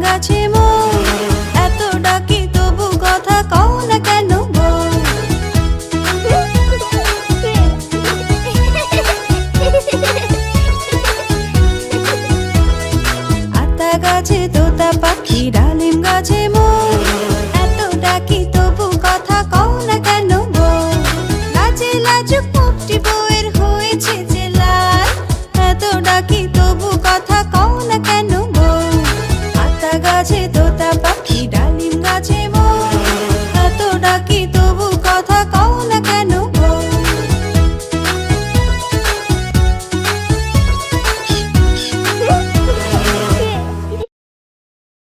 গাছে মৌ, এত ডাকি তবু কথা কও না কেন বউ? আতা গাছে তোতা পাখি, ডালিম গাছে মৌ, এত ডাকি তবু কথা কও না কেন বউ? লাজে লাজুক মুখটি বউয়ের হয়েছে যে লাল, এত ডাকি তবু কথা কও না কেন বউ? আতা গাছে তোতা